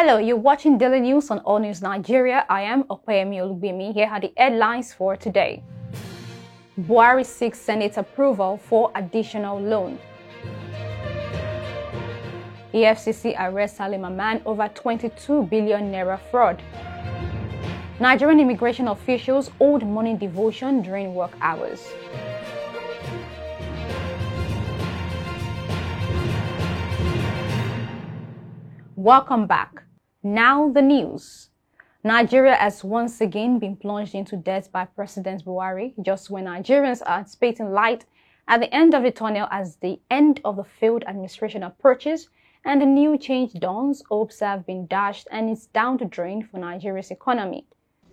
Hello, you're watching Daily News on All News Nigeria. I am Opeyemi Olugbemi. Here are the headlines for today. Buhari seeks Senate approval for additional loan. EFCC arrests MAMMAN over 22 billion naira fraud. Nigerian immigration officials hold morning devotion during work hours. Welcome back. Now the news. Nigeria has once again been plunged into debt by President Buhari, just when Nigerians are anticipating light at the end of the tunnel as the end of the failed administration approaches and the new change dawns. Hopes have been dashed and it's down the drain for Nigeria's economy.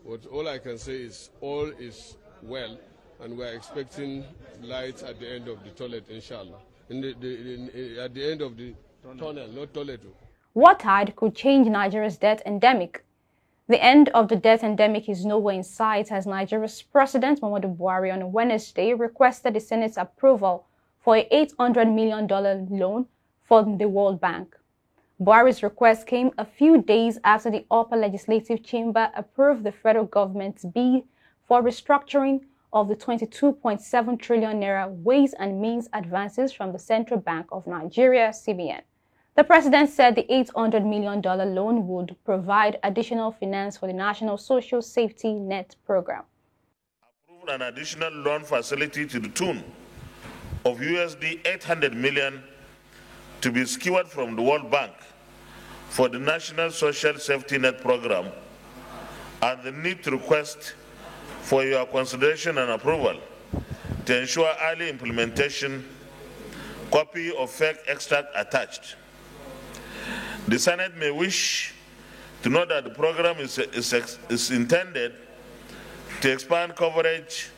But all I can say is all is well, and we're expecting light at the end of the tunnel, inshallah. At the end of the tunnel, not tunnel. What tide could change Nigeria's debt endemic? The end of the debt endemic is nowhere in sight as Nigeria's President Muhammadu Buhari on Wednesday requested the Senate's approval for a $800 million loan from the World Bank. Buhari's request came a few days after the upper legislative chamber approved the federal government's bid for restructuring of the 22.7 trillion naira ways and means advances from the Central Bank of Nigeria, CBN. The president said the $800 million loan would provide additional finance for the National Social Safety Net program. Approved an additional loan facility to the tune of USD 800 million to be secured from the World Bank for the National Social Safety Net program, and the need to request for your consideration and approval to ensure early implementation. Copy of fake extract attached. The Senate may wish to note that the program is intended to expand coverage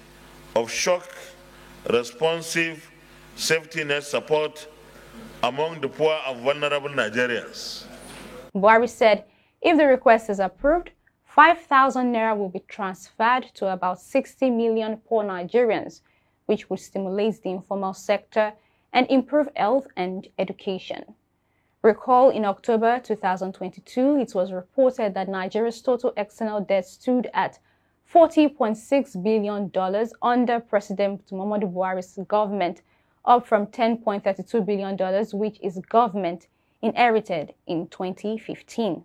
of shock responsive safety net support among the poor and vulnerable Nigerians. Buhari said if the request is approved, 5,000 naira will be transferred to about 60 million poor Nigerians, which would stimulate the informal sector and improve health and education. Recall in October 2022, it was reported that Nigeria's total external debt stood at $40.6 billion under President Muhammadu Buhari's government, up from $10.32 billion, which his government inherited in 2015.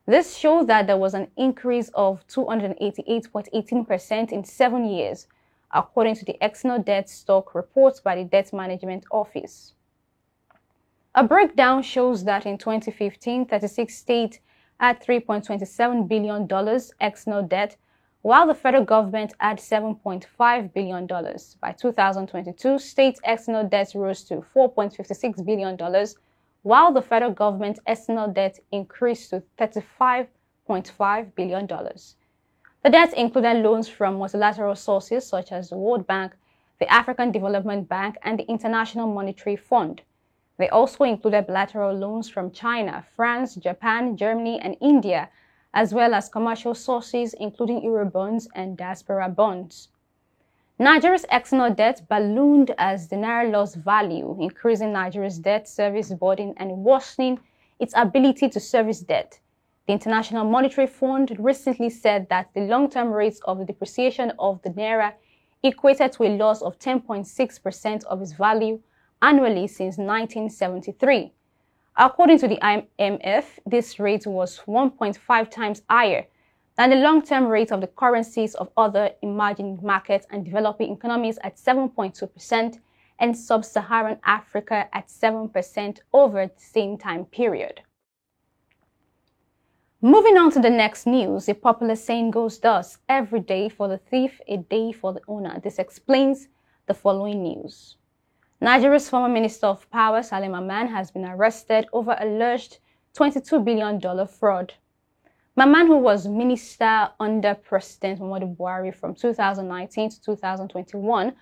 This showed that there was an increase of 288.18% in 7 years, according to the external debt stock reports by the Debt Management Office. A breakdown shows that in 2015, 36 states had $3.27 billion external debt, while the federal government had $7.5 billion. By 2022, states' external debt rose to $4.56 billion, while the federal government's external debt increased to $35.5 billion. The debt included loans from multilateral sources such as the World Bank, the African Development Bank, and the International Monetary Fund. They also included bilateral loans from China, France, Japan, Germany, and India, as well as commercial sources including Eurobonds and diaspora bonds. Nigeria's external debt ballooned as the naira lost value, increasing Nigeria's debt service burden and worsening its ability to service debt. The International Monetary Fund recently said that the long-term rates of the depreciation of the naira equated to a loss of 10.6% of its value annually since 1973. According to the IMF, this rate was 1.5 times higher than the long-term rate of the currencies of other emerging markets and developing economies at 7.2% and sub-Saharan Africa at 7% over the same time period. Moving on to the next news, a popular saying goes thus: every day for the thief, a day for the owner. This explains the following news. Nigeria's former Minister of Power, MAMMAN, has been arrested over alleged $22 billion fraud. MAMMAN, who was minister under President Muhammadu Buhari from 2019 to 2021,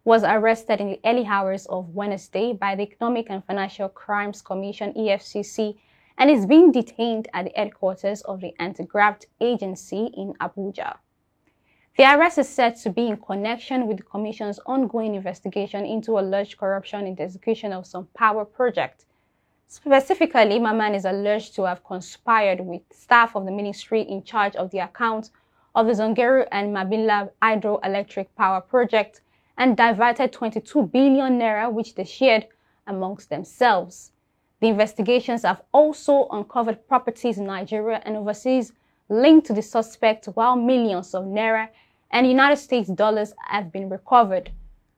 was arrested in the early hours of Wednesday by the Economic and Financial Crimes Commission, EFCC, and is being detained at the headquarters of the Anti-Graft Agency in Abuja. The arrest is said to be in connection with the Commission's ongoing investigation into alleged corruption in the execution of some power project. Specifically, MAMMAN is alleged to have conspired with staff of the ministry in charge of the account of the Zungeru and Mabila hydroelectric power project and diverted 22 billion naira which they shared amongst themselves. The investigations have also uncovered properties in Nigeria and overseas linked to the suspect, while millions of naira and United States dollars have been recovered.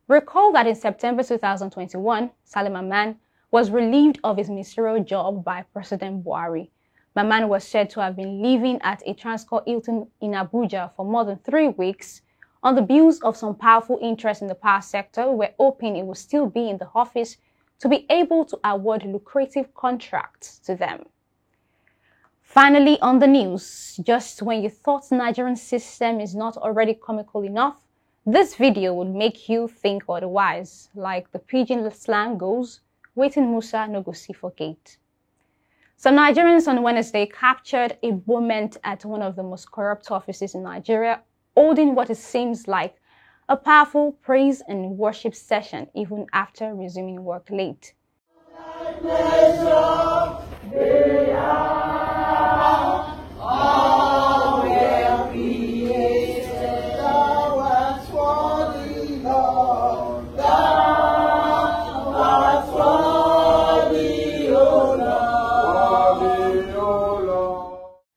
Recall that in September 2021, MAMMAN was relieved of his ministerial job by President Buhari. MAMMAN was said to have been living at a Transcorp Hilton in Abuja for more than 3 weeks on the bills of some powerful interests in the power sector, were hoping it would still be in the office to be able to award lucrative contracts to them. Finally, on the news, just when you thought the Nigerian system is not already comical enough, this video would make you think otherwise. Like the pidgin slang goes, waiting Musa no go see for gate. Some Nigerians on Wednesday captured a moment at one of the most corrupt offices in Nigeria, holding what it seems like a powerful praise and worship session even after resuming work late.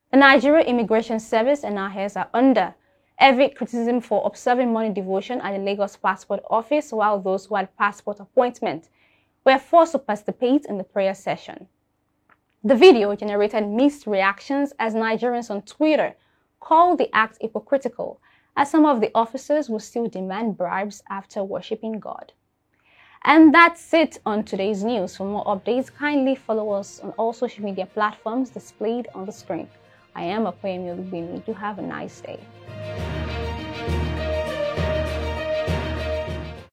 The Nigeria Immigration Service and NIS are under heavy criticism for observing morning devotion at the Lagos Passport Office, while those who had passport appointment were forced to participate in the prayer session. The video generated mixed reactions as Nigerians on Twitter called the act hypocritical, as some of the officers will still demand bribes after worshipping God. And that's it on today's news. For more updates, kindly follow us on all social media platforms displayed on the screen. I am Akoyemi Olubimi. Do have a nice day.